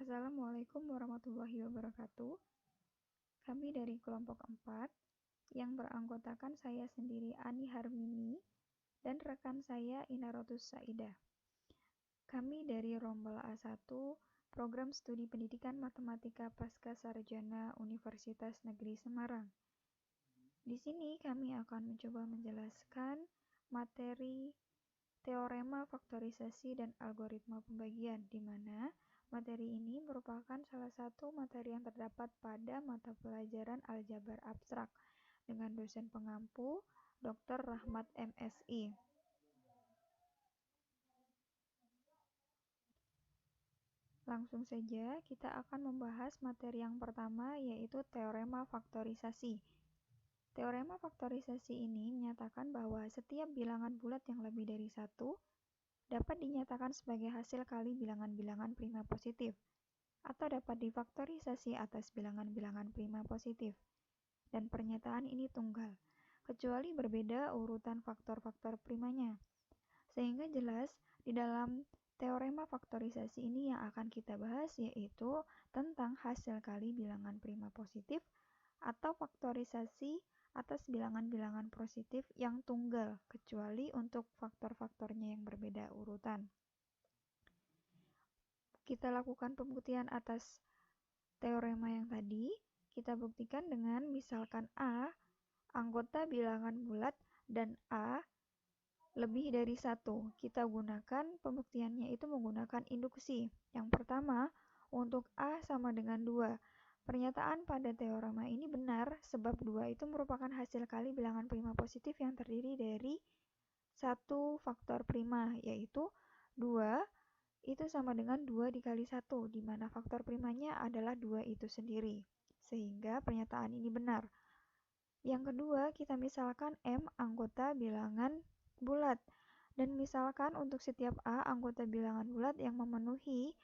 Assalamualaikum warahmatullahi wabarakatuh. Kami dari kelompok 4 yang beranggotakan saya sendiri Ani Harmini dan rekan saya Inarotus Saidah. Kami dari Rombel A1 Program Studi Pendidikan Matematika Pasca Sarjana Universitas Negeri Semarang. Di sini kami akan mencoba menjelaskan materi teorema faktorisasi dan algoritma pembagian, di mana materi ini merupakan salah satu materi yang terdapat pada mata pelajaran aljabar abstrak dengan dosen pengampu Dr. Rahmat MSI. Langsung saja kita akan membahas materi yang pertama, yaitu teorema faktorisasi. Teorema faktorisasi ini menyatakan bahwa setiap bilangan bulat yang lebih dari 1 dapat dinyatakan sebagai hasil kali bilangan-bilangan prima positif, atau dapat difaktorisasi atas bilangan-bilangan prima positif. Dan pernyataan ini tunggal, kecuali berbeda urutan faktor-faktor primanya. Sehingga jelas, di dalam teorema faktorisasi ini yang akan kita bahas yaitu tentang hasil kali bilangan prima positif atau faktorisasi atas bilangan-bilangan positif yang tunggal, kecuali untuk faktor-faktornya yang berbeda urutan. Kita lakukan pembuktian atas teorema yang tadi. Kita buktikan dengan misalkan A, anggota bilangan bulat, dan A lebih dari 1. Kita gunakan pembuktiannya itu menggunakan induksi. Yang pertama, untuk A sama dengan 2. Pernyataan pada teorema ini benar sebab 2 itu merupakan hasil kali bilangan prima positif yang terdiri dari satu faktor prima, yaitu 2 itu sama dengan 2 dikali 1, di mana faktor primanya adalah 2 itu sendiri. Sehingga pernyataan ini benar. Yang kedua, kita misalkan M anggota bilangan bulat. Dan misalkan untuk setiap A anggota bilangan bulat yang memenuhi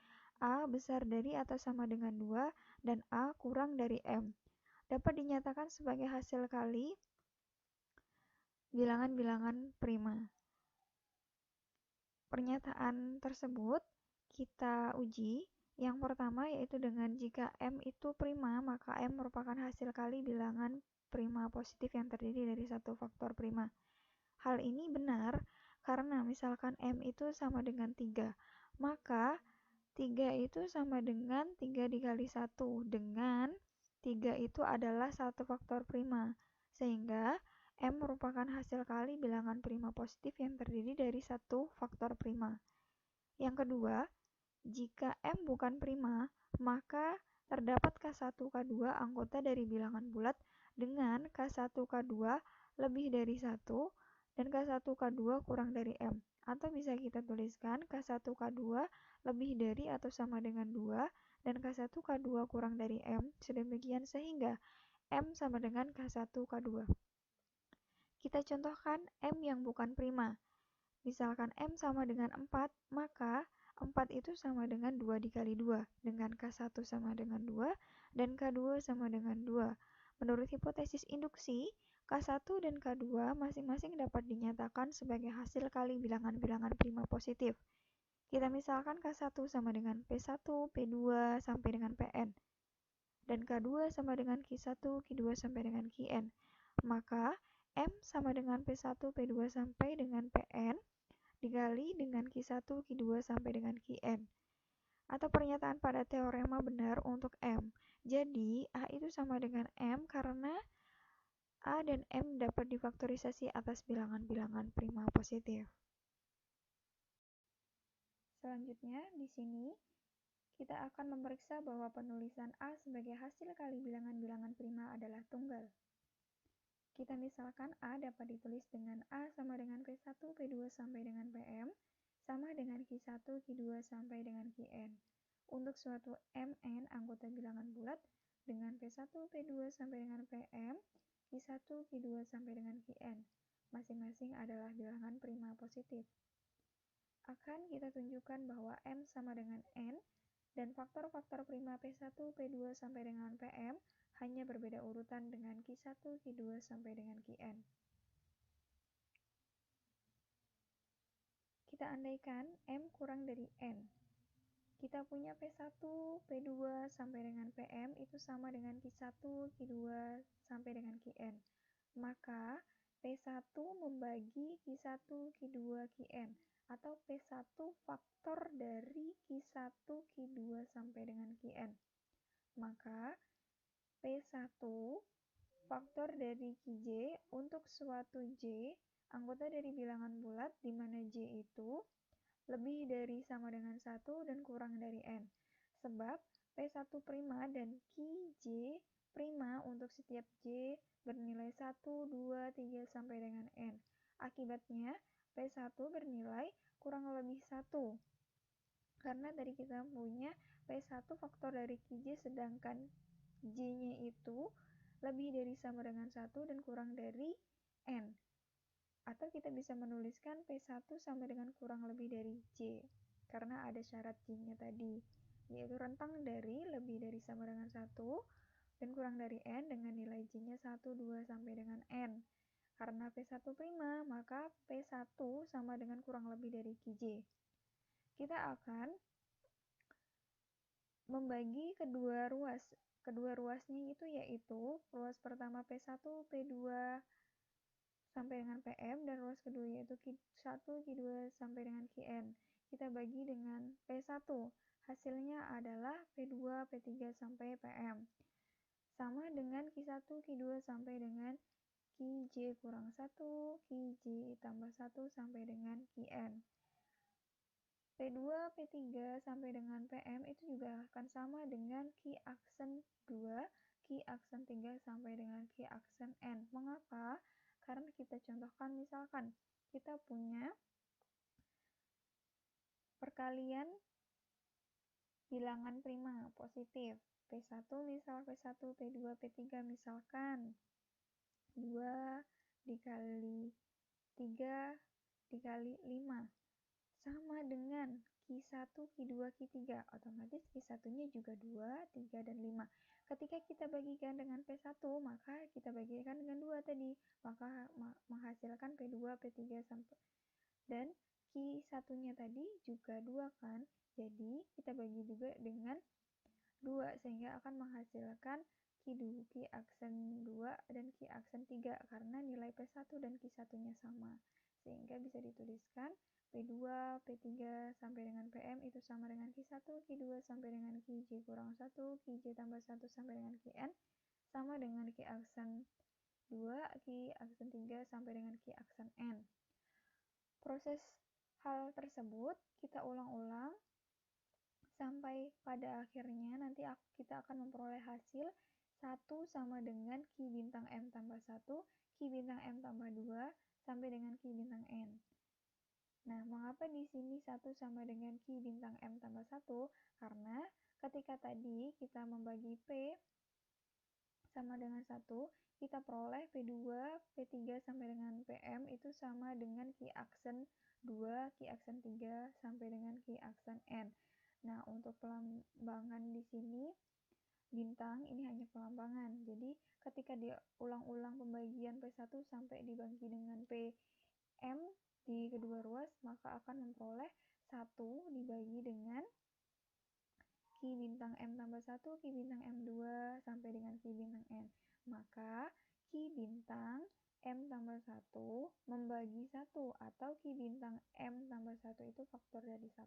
A besar dari atau sama dengan 2 dan A kurang dari M, dapat dinyatakan sebagai hasil kali bilangan-bilangan prima. Pernyataan tersebut kita uji. Yang pertama yaitu dengan jika M itu prima, maka M merupakan hasil kali bilangan prima positif yang terdiri dari satu faktor prima. Hal ini benar karena misalkan M itu sama dengan 3, maka 3 itu sama dengan 3 dikali 1, dengan 3 itu adalah satu faktor prima, sehingga M merupakan hasil kali bilangan prima positif yang terdiri dari satu faktor prima. Yang kedua, jika M bukan prima, maka terdapat K1, K2 anggota dari bilangan bulat dengan K1, K2 lebih dari 1 dan K1, K2 kurang dari M. Atau bisa kita tuliskan K1, K2 lebih dari atau sama dengan 2 dan K1, K2 kurang dari M. Sedemikian sehingga M sama dengan K1, K2. Kita contohkan M yang bukan prima. Misalkan M sama dengan 4, maka 4 itu sama dengan 2 dikali 2, dengan K1 sama dengan 2 dan K2 sama dengan 2. Menurut hipotesis induksi, K1 dan K2 masing-masing dapat dinyatakan sebagai hasil kali bilangan-bilangan prima positif. Kita misalkan K1 sama dengan P1, P2 sampai dengan Pn, dan K2 sama dengan Q1, Q2 sampai dengan Qn. Maka M sama dengan P1, P2 sampai dengan Pn dikali dengan Q1, Q2 sampai dengan Qn. Atau pernyataan pada teorema benar untuk M. Jadi, A itu sama dengan M karena A dan M dapat difaktorisasi atas bilangan-bilangan prima positif. Selanjutnya, di sini kita akan memeriksa bahwa penulisan A sebagai hasil kali bilangan-bilangan prima adalah tunggal. Kita misalkan A dapat ditulis dengan A sama dengan P1, P2 sampai dengan Pm, sama dengan Q1, Q2 sampai dengan Qn. Untuk suatu Mn anggota bilangan bulat dengan P1, P2 sampai dengan Pm, Q1, Q2 sampai dengan Qn. Masing-masing adalah bilangan prima positif. Akan kita tunjukkan bahwa M sama dengan N dan faktor-faktor prima P1, P2 sampai dengan Pm hanya berbeda urutan dengan Q1, Q2 sampai dengan Qn. Kita andaikan M kurang dari N. kita punya P1, P2 sampai dengan Pm itu sama dengan Q1, Q2 sampai dengan Qn. Maka P1 membagi Q1, Q2, Qn atau P1 faktor dari Q1, Q2 sampai dengan Qn. Maka P1 faktor dari Qj untuk suatu J anggota dari bilangan bulat di mana J itu lebih dari sama dengan 1 dan kurang dari N. Sebab P1' dan Qj' untuk setiap J bernilai 1, 2, 3 sampai dengan N. Akibatnya P1 bernilai kurang lebih 1. Karena tadi kita punya P1 faktor dari Qj sedangkan J-nya itu lebih dari sama dengan 1 dan kurang dari N. Atau kita bisa menuliskan P1 sama dengan kurang lebih dari J. Karena ada syarat J-nya tadi, yaitu rentang dari lebih dari sama dengan 1 dan kurang dari N dengan nilai J-nya 1, 2 sampai dengan N. Karena P1', maka P1 sama dengan kurang lebih dari Qj. Kita akan membagi kedua ruas. Kedua ruasnya itu yaitu ruas pertama P1, P2 sampai dengan Pm dan ruas kedua yaitu Q1, Q2 sampai dengan Qn. Kita bagi dengan P1. Hasilnya adalah P2, P3 sampai Pm. Sama dengan Q1, Q2 sampai dengan Qj kurang 1, Qj tambah 1 sampai dengan Qn. P2, P3 sampai dengan Pm itu juga akan sama dengan Q aksen 2, Q aksen 3 sampai dengan Q aksen N. Mengapa? Karena kita contohkan misalkan kita punya perkalian bilangan prima positif. P1 misal P1, P2, P3 misalkan 2 dikali 3 dikali 5 sama dengan Q1, Q2, Q3. Otomatis Q1-nya juga 2, 3, dan 5. Ketika kita bagikan dengan P1, maka kita bagikan dengan 2 tadi. Maka menghasilkan P2, P3 sampai dan Q1-nya tadi juga 2 kan. Jadi kita bagi juga dengan 2 sehingga akan menghasilkan Q aksen 2 dan Q aksen 3 karena nilai P1 dan Q1-nya sama. Sehingga bisa dituliskan P2, P3 sampai dengan Pm itu sama dengan Q1, Q2 sampai dengan Qj kurang 1, Qj tambah 1 sampai dengan Qn sama dengan Q aksen 2, Q aksen 3 sampai dengan Q aksen N. Proses hal tersebut kita ulang-ulang sampai pada akhirnya nanti kita akan memperoleh hasil 1 sama dengan Q bintang M tambah 1, Q bintang M tambah 2 sampai dengan Q bintang N. Nah, mengapa di sini 1 sama dengan Q bintang M tambah 1? Karena ketika tadi kita membagi P sama dengan 1, kita peroleh P2, P3 sampai dengan Pm itu sama dengan Q aksen 2, Q aksen 3 sampai dengan Q aksen N. Nah, untuk pelambangan di sini bintang ini hanya pelambangan. Jadi, ketika diulang-ulang pembagian P1 sampai dibagi dengan Pm di kedua ruas, maka akan memperoleh 1 dibagi dengan Q bintang M tambah 1, Q bintang M2 sampai dengan Q bintang N. Maka Q bintang M tambah 1 membagi 1 atau Q bintang M tambah 1 itu faktor dari 1.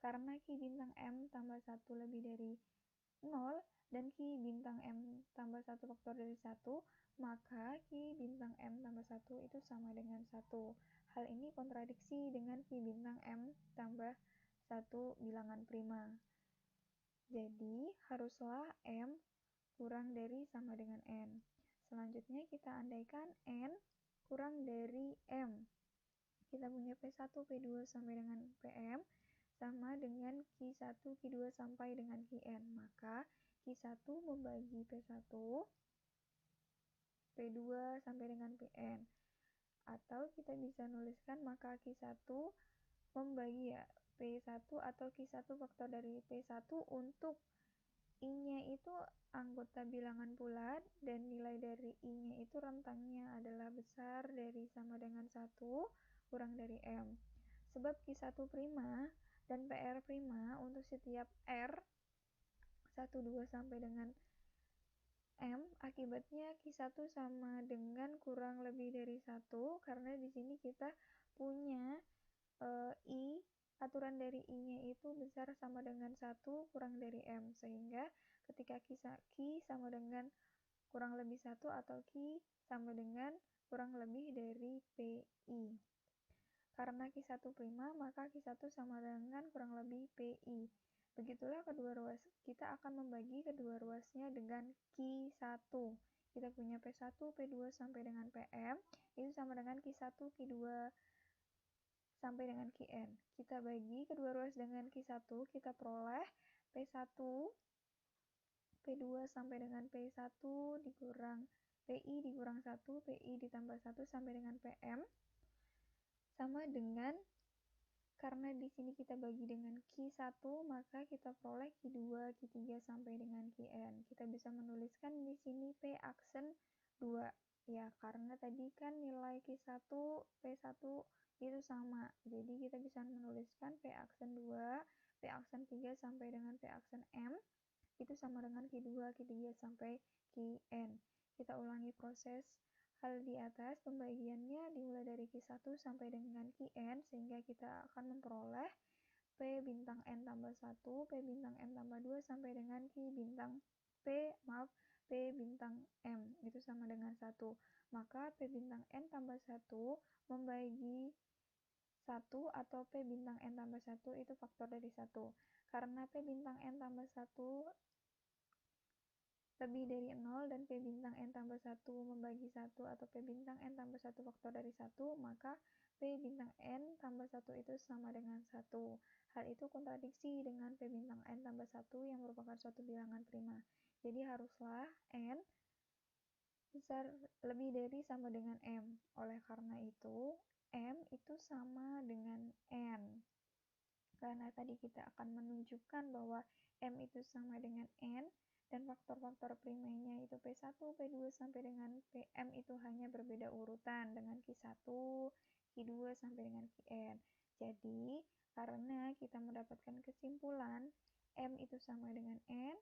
Karena Q bintang M tambah 1 lebih dari 0 dan Q bintang M tambah 1 faktor dari 1, maka Q bintang M tambah 1 itu sama dengan 1. Hal ini kontradiksi dengan Q bintang M tambah 1 bilangan prima. Jadi, haruslah M kurang dari sama dengan N. Selanjutnya kita andaikan N kurang dari M. Kita punya P1, P2 sampai dengan Pm sama dengan Q1, Q2 sampai dengan Qn. Maka Q1 membagi P1, P2 sampai dengan Pn. Atau kita bisa nuliskan maka Q1 membagi ya P1 atau Q1 faktor dari P1 untuk I-nya itu anggota bilangan bulat dan nilai dari I-nya itu rentangnya adalah besar dari sama dengan 1 kurang dari M. Sebab Q1' dan PR prima untuk setiap R 1, 2 sampai dengan M, akibatnya Q1 sama dengan kurang lebih dari 1, karena di sini kita punya I, aturan dari I-nya itu besar sama dengan 1 kurang dari M, sehingga ketika Q sama dengan kurang lebih 1 atau Q sama dengan kurang lebih dari PI. Karena Q1 prima, maka Q1 sama dengan kurang lebih PI. Begitulah kedua ruas. Kita akan membagi kedua ruasnya dengan Q1. Kita punya P1, P2 sampai dengan PM, itu sama dengan Q1, Q2 sampai dengan Qn. Kita bagi kedua ruas dengan Q1, kita peroleh P1, P2 sampai dengan P1 dikurang PI dikurang 1, PI ditambah 1 sampai dengan PM, sama dengan, karena di sini kita bagi dengan Q1, maka kita peroleh Q2, Q3 sampai dengan Qn. Kita bisa menuliskan di sini P aksen 2. Ya, karena tadi kan nilai Q1, P1 itu sama. Jadi kita bisa menuliskan P aksen 2, P aksen 3 sampai dengan P aksen M itu sama dengan Q2, Q3 sampai Qn. Kita ulangi proses hal di atas. Pembagiannya dimulai dari Q1 sampai dengan Qn, sehingga kita akan memperoleh P bintang N tambah 1, P bintang M tambah 2 sampai dengan P bintang M itu sama dengan 1. Maka P bintang N tambah 1 membagi 1 atau P bintang N tambah 1 itu faktor dari 1. Karena P bintang N tambah 1 lebih dari 0 dan P bintang N tambah 1 membagi 1 atau P bintang N tambah 1 faktor dari 1, maka P bintang N tambah 1 itu sama dengan 1. Hal itu kontradiksi dengan P bintang N tambah 1 yang merupakan suatu bilangan prima. Jadi haruslah N besar lebih dari sama dengan M. Oleh karena itu, M itu sama dengan N. Karena tadi kita akan menunjukkan bahwa M itu sama dengan N, dan faktor-faktor primanya itu P1, P2 sampai dengan PM itu hanya berbeda urutan dengan Q1, Q2 sampai dengan Qn. Jadi, karena kita mendapatkan kesimpulan M itu sama dengan N,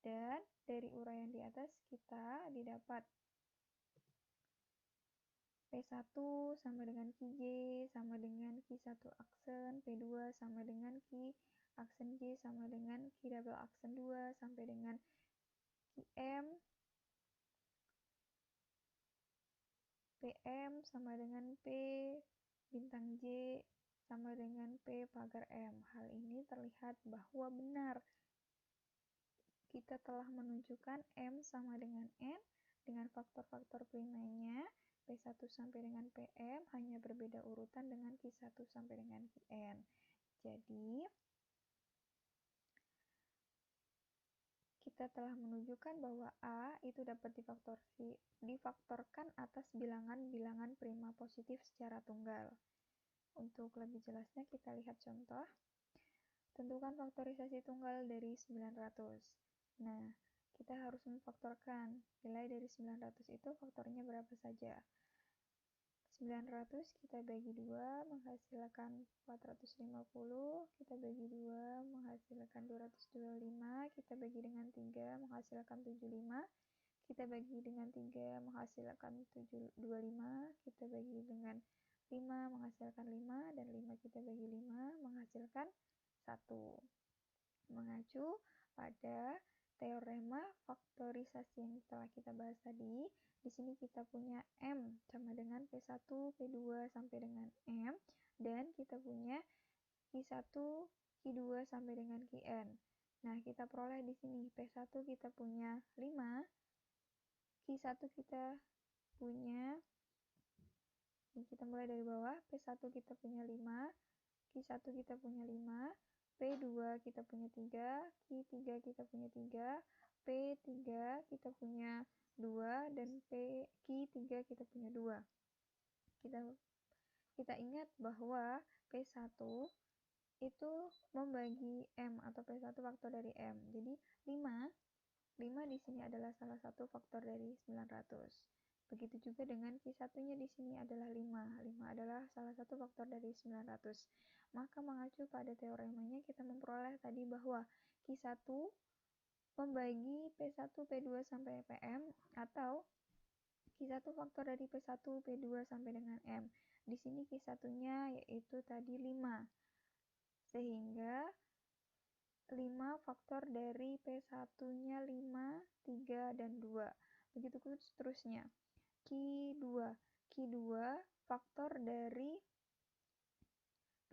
dan dari uraian di atas kita didapat P1 sama dengan Qj sama dengan Q1 aksen, P2 sama dengan Q aksen J sama dengan Q double aksen 2 sampai dengan Qm, PM sama dengan P bintang J sama dengan P pagar M. Hal ini terlihat bahwa benar. Kita telah menunjukkan M sama dengan N dengan faktor-faktor primanya P1 sampai dengan PM hanya berbeda urutan dengan Q1 sampai dengan Qn. Jadi, kita telah menunjukkan bahwa A itu dapat difaktorkan atas bilangan-bilangan prima positif secara tunggal. Untuk lebih jelasnya kita lihat contoh. Tentukan faktorisasi tunggal dari 900. Nah, kita harus memfaktorkan. Nilai dari 900 itu faktornya berapa saja? 900 kita bagi 2 menghasilkan 450, kita bagi 2 menghasilkan 225, kita bagi dengan 3 menghasilkan 75, kita bagi dengan 3 menghasilkan 25, kita bagi dengan 5 menghasilkan 5, dan 5 kita bagi 5 menghasilkan 1. Mengacu pada teorema faktorisasi yang telah kita bahas tadi, di sini kita punya M sama dengan P1, P2 sampai dengan M, dan kita punya Q1, Q2 sampai dengan Qn. Nah, kita peroleh di sini P1 kita punya 5, Q1 kita punya, kita mulai dari bawah, P1 kita punya 5, Q1 kita punya 5, P2 kita punya 3, Q3 kita punya 3, P3 kita punya 2, dan Q3 kita punya 2. Kita ingat bahwa P1 itu membagi M atau P1 faktor dari M. Jadi 5 di sini adalah salah satu faktor dari 900. Begitu juga dengan Q1-nya di sini adalah 5. 5 adalah salah satu faktor dari 900. Maka mengacu pada teoremanya kita memperoleh tadi bahwa Q1 membagi P1, P2 sampai Pm, atau Q1 faktor dari P1, P2 sampai dengan M. Di sini Q1-nya yaitu tadi 5. Sehingga 5 faktor dari P1-nya 5, 3, dan 2. Begitu seterusnya. Q2 faktor dari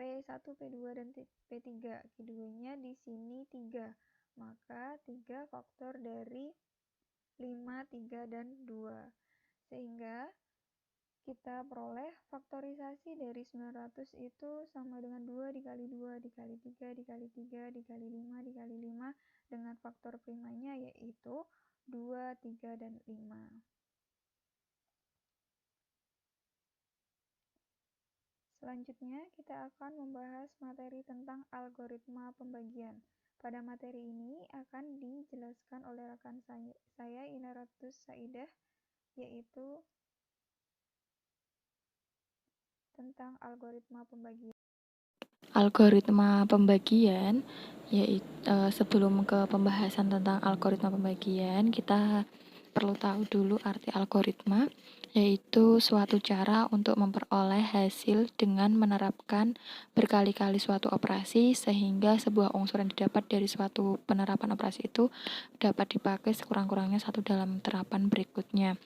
P1, P2, dan P3. Q2-nya di sini 3. Maka 3 faktor dari 5, 3, dan 2. Sehingga kita peroleh faktorisasi dari 900 itu sama dengan 2 dikali 2 dikali 3 dikali 3 dikali 5 dikali 5 dengan faktor primanya yaitu 2, 3, dan 5. Selanjutnya, kita akan membahas materi tentang algoritma pembagian. Pada materi ini akan dijelaskan oleh rekan saya Inaratus Saidah, yaitu tentang algoritma pembagian. Algoritma pembagian, yaitu sebelum ke pembahasan tentang algoritma pembagian, kita perlu tahu dulu arti algoritma, yaitu suatu cara untuk memperoleh hasil dengan menerapkan berkali-kali suatu operasi sehingga sebuah unsur yang didapat dari suatu penerapan operasi itu dapat dipakai sekurang-kurangnya satu dalam terapan berikutnya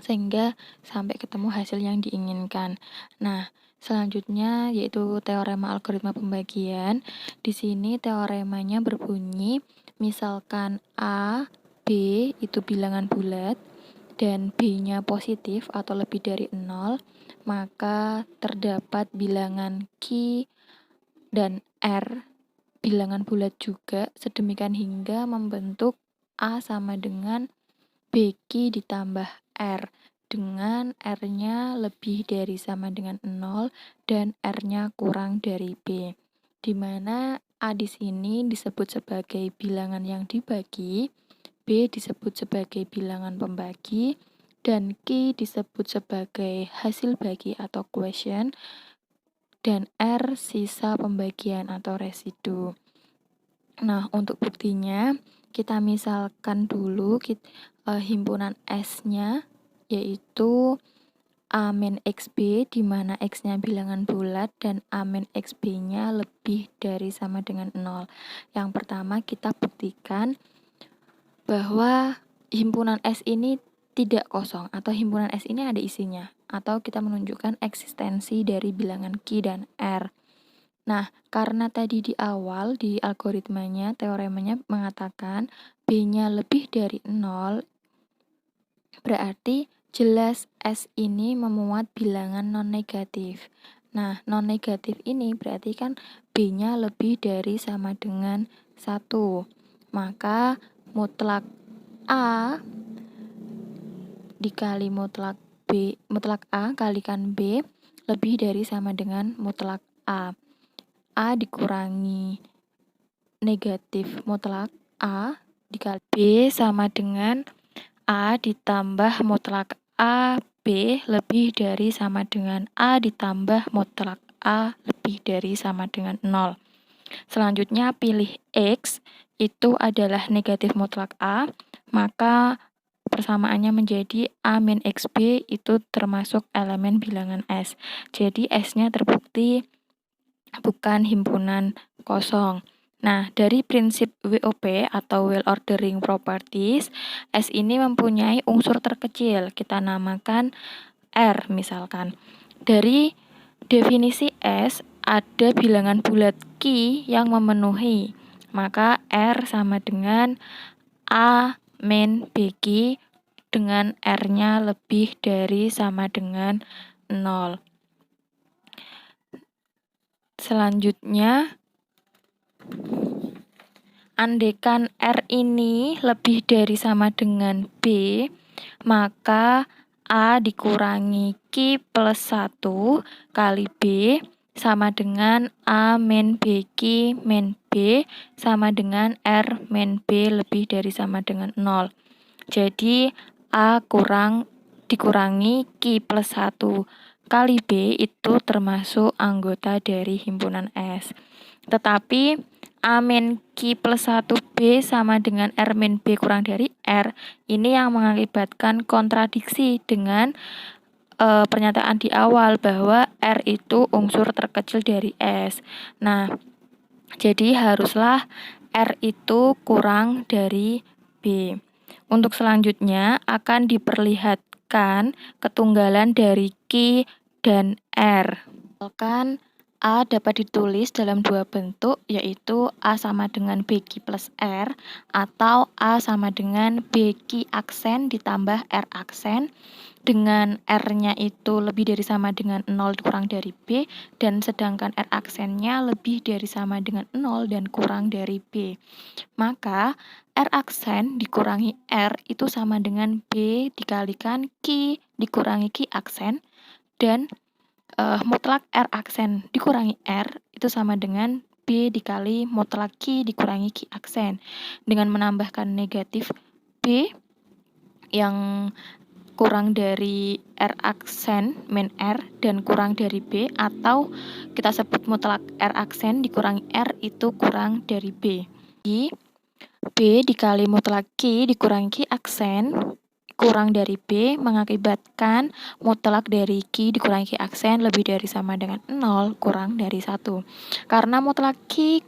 sehingga sampai ketemu hasil yang diinginkan. Nah, selanjutnya yaitu teorema algoritma pembagian. Di sini teoremanya berbunyi, misalkan A, B itu bilangan bulat dan B-nya positif atau lebih dari 0, maka terdapat bilangan Q dan R bilangan bulat juga, sedemikian hingga membentuk A sama dengan BQ ditambah R, dengan R-nya lebih dari sama dengan 0 dan R-nya kurang dari B. Di mana A di sini disebut sebagai bilangan yang dibagi, B disebut sebagai bilangan pembagi, dan Q disebut sebagai hasil bagi atau quotient, dan R sisa pembagian atau residu. Nah, untuk buktinya kita misalkan dulu himpunan S-nya yaitu A min XB, di mana X-nya bilangan bulat dan A min XB-nya lebih dari sama dengan 0. Yang pertama kita buktikan bahwa himpunan S ini tidak kosong atau himpunan S ini ada isinya, atau kita menunjukkan eksistensi dari bilangan Q dan R. Nah, karena tadi di awal di algoritmanya, teoremanya mengatakan B-nya lebih dari 0, berarti jelas S ini memuat bilangan non-negatif. Nah, non-negatif ini berarti kan B-nya lebih dari sama dengan 1. Maka mutlak A dikali mutlak A kalikan B lebih dari sama dengan mutlak A. A dikurangi negatif mutlak A dikali B sama dengan A ditambah mutlak A B lebih dari sama dengan A ditambah mutlak A lebih dari sama dengan 0. Selanjutnya pilih X, itu adalah negatif mutlak A, maka persamaannya menjadi A min XB itu termasuk elemen bilangan S. Jadi S-nya terbukti bukan himpunan kosong. Nah, dari prinsip WOP atau Well Ordering Properties, S ini mempunyai unsur terkecil, kita namakan R misalkan. Dari definisi S, ada bilangan bulat Q yang memenuhi, maka R sama dengan A min BQ dengan R-nya lebih dari sama dengan 0. Selanjutnya, andaikan R ini lebih dari sama dengan B, maka A dikurangi Q plus 1 kali B sama dengan A min BQ min B sama dengan R min B lebih dari sama dengan 0. Jadi A dikurangi Q plus 1 kali B itu termasuk anggota dari himpunan S. Tetapi A min Q plus 1B sama dengan R min B kurang dari R, ini yang mengakibatkan kontradiksi dengan pernyataan di awal bahwa R itu unsur terkecil dari S. Nah, jadi haruslah R itu kurang dari B. Untuk selanjutnya akan diperlihatkan ketunggalan dari Q dan R. Misalkan A dapat ditulis dalam dua bentuk, yaitu A sama dengan BQ plus R, atau A sama dengan BQ aksen ditambah R aksen, dengan R-nya itu lebih dari sama dengan 0 kurang dari B, dan sedangkan R aksennya lebih dari sama dengan 0 dan kurang dari B. Maka R aksen dikurangi R itu sama dengan B dikalikan Q dikurangi Q aksen, dan mutlak R aksen dikurangi R itu sama dengan B dikali mutlak Q dikurangi Q aksen. Dengan menambahkan negatif B yang kurang dari R aksen min R dan kurang dari B, atau kita sebut mutlak R aksen dikurangi R itu kurang dari B. Jadi B dikali mutlak Q dikurangi Q aksen kurang dari B mengakibatkan mutlak dari Q dikurangi Q aksen lebih dari sama dengan 0 kurang dari 1. Karena mutlak Q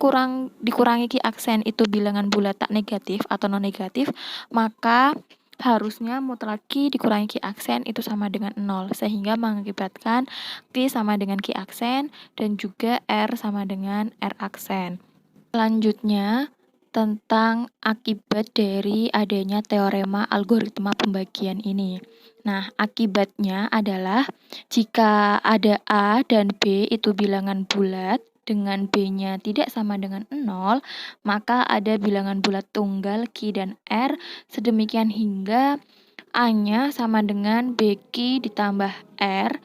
dikurangi Q aksen itu bilangan bulat tak negatif atau non negatif, maka harusnya mutlak Q dikurangi Q aksen itu sama dengan 0, sehingga mengakibatkan Q sama dengan Q aksen dan juga R sama dengan R aksen. Selanjutnya, tentang akibat dari adanya teorema algoritma pembagian ini. Nah, akibatnya adalah jika ada A dan B itu bilangan bulat dengan B-nya tidak sama dengan 0, maka ada bilangan bulat tunggal Q dan R, sedemikian hingga A-nya sama dengan BQ ditambah R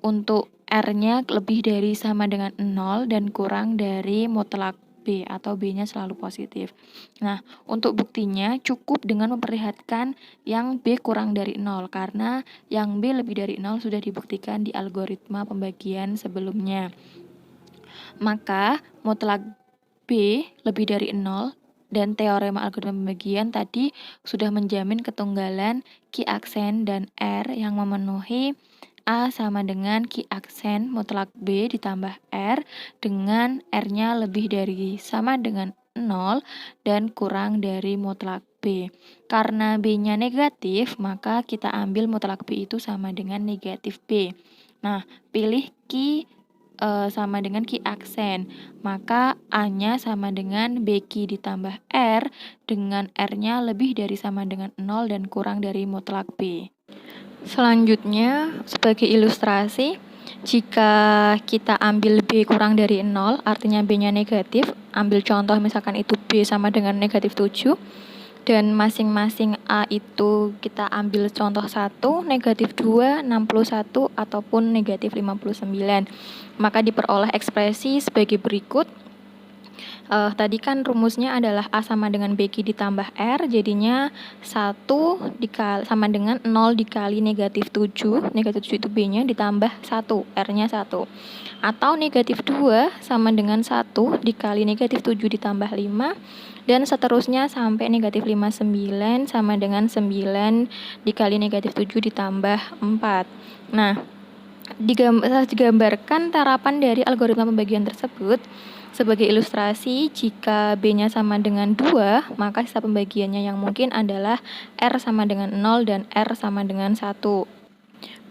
untuk R-nya lebih dari sama dengan 0 dan kurang dari mutlak B atau B-nya selalu positif. Nah, untuk buktinya cukup dengan memperlihatkan yang B kurang dari 0 karena yang B lebih dari 0 sudah dibuktikan di algoritma pembagian sebelumnya. Maka mutlak B lebih dari 0 dan teorema algoritma pembagian tadi sudah menjamin ketunggalan Q aksen dan R yang memenuhi A sama dengan Q aksen mutlak B ditambah R dengan R-nya lebih dari sama dengan 0 dan kurang dari mutlak B. Karena B-nya negatif, maka kita ambil mutlak B itu sama dengan negatif B. Nah, pilih Q sama dengan Q aksen, maka A-nya sama dengan BQ ditambah R dengan R-nya lebih dari sama dengan 0 dan kurang dari mutlak B. Selanjutnya, sebagai ilustrasi, jika kita ambil B kurang dari 0, artinya B-nya negatif, ambil contoh misalkan itu B sama dengan negatif 7, dan masing-masing A itu kita ambil contoh 1, negatif 2, 61, ataupun negatif 59. Maka diperoleh ekspresi sebagai berikut. Tadi kan rumusnya adalah A sama dengan BQ ditambah R, jadinya 1 sama dengan 0 dikali negatif 7, negatif 7 itu B-nya ditambah 1, R-nya 1. Atau negatif 2 sama dengan 1 dikali negatif 7 ditambah 5, dan seterusnya sampai negatif 59 sama dengan 9 dikali negatif 7 ditambah 4. Nah, digambarkan terapan dari algoritma pembagian tersebut. Sebagai ilustrasi, jika B-nya sama dengan 2, maka sisa pembagiannya yang mungkin adalah R sama dengan 0 dan R sama dengan 1.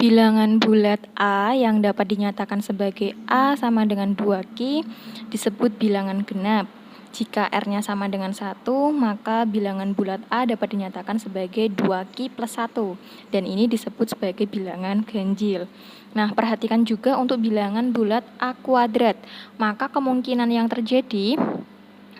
Bilangan bulat A yang dapat dinyatakan sebagai A sama dengan 2Q disebut bilangan genap. Jika R-nya sama dengan 1, maka bilangan bulat A dapat dinyatakan sebagai 2Q plus 1, dan ini disebut sebagai bilangan ganjil. Nah, perhatikan juga untuk bilangan bulat A kuadrat, maka kemungkinan yang terjadi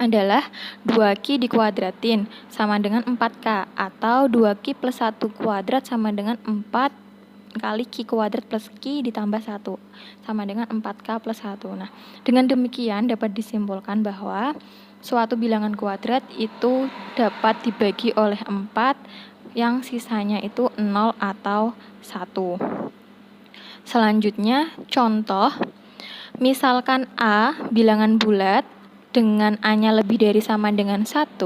adalah 2Q dikuadratin sama dengan 4K, atau 2Q plus 1 kuadrat sama dengan 4 kali Q kuadrat plus Q ditambah 1 sama dengan 4K plus 1. Nah, dengan demikian dapat disimpulkan bahwa suatu bilangan kuadrat itu dapat dibagi oleh 4 yang sisanya itu 0 atau 1. Selanjutnya, contoh, misalkan A bilangan bulat dengan A-nya lebih dari sama dengan 1,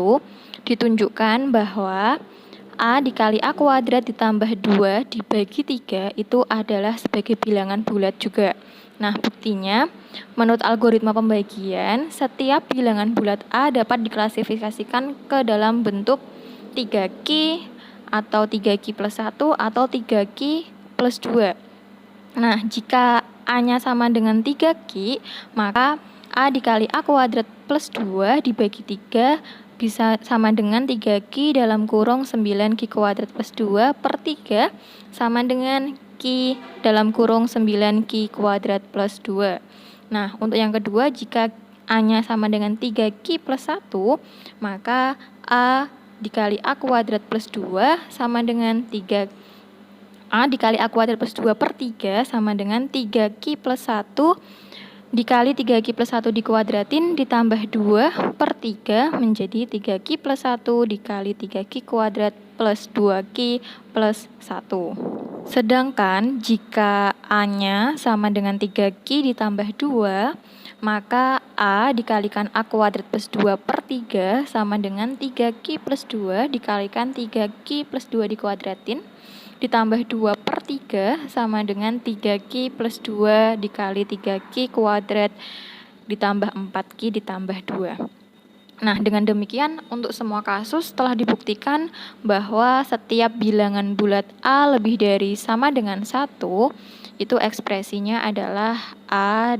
ditunjukkan bahwa A dikali A kuadrat ditambah 2 dibagi 3 itu adalah sebagai bilangan bulat juga. Nah, buktinya, menurut algoritma pembagian, setiap bilangan bulat A dapat diklasifikasikan ke dalam bentuk 3Q atau 3Q plus 1 atau 3Q plus 2. Nah, jika A-nya sama dengan 3Q, maka A dikali A kuadrat plus 2 dibagi 3 bisa sama dengan 3Q dalam kurung 9Q kuadrat plus 2 per 3 sama dengan Q dalam kurung 9Q kuadrat plus 2. Nah, untuk yang kedua, jika A-nya sama dengan 3Q plus 1, maka A dikali A kuadrat plus 2 sama dengan 3 A dikali A kuadrat plus 2 per 3 sama dengan 3Q plus 1 dikali 3Q plus 1 dikuadratin ditambah 2 per 3 menjadi 3Q plus 1 dikali 3Q kuadrat plus 2Q plus 1. Sedangkan jika A-nya sama dengan 3Q ditambah 2, maka A dikalikan A kuadrat plus 2 per 3 sama dengan 3Q plus 2 dikalikan 3Q plus 2 dikuadratin ditambah 2 per 3 sama dengan 3Q plus 2 dikali 3Q kuadrat ditambah 4Q ditambah 2. Nah, dengan demikian untuk semua kasus telah dibuktikan bahwa setiap bilangan bulat A lebih dari sama dengan 1, itu ekspresinya adalah A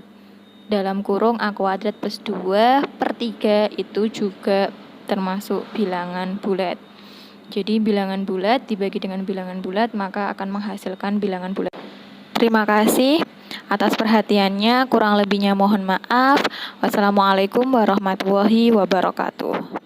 dalam kurung A kuadrat plus 2 per 3 itu juga termasuk bilangan bulat. Jadi bilangan bulat dibagi dengan bilangan bulat maka akan menghasilkan bilangan bulat. Terima kasih atas perhatiannya, kurang lebihnya mohon maaf. Wassalamualaikum warahmatullahi wabarakatuh.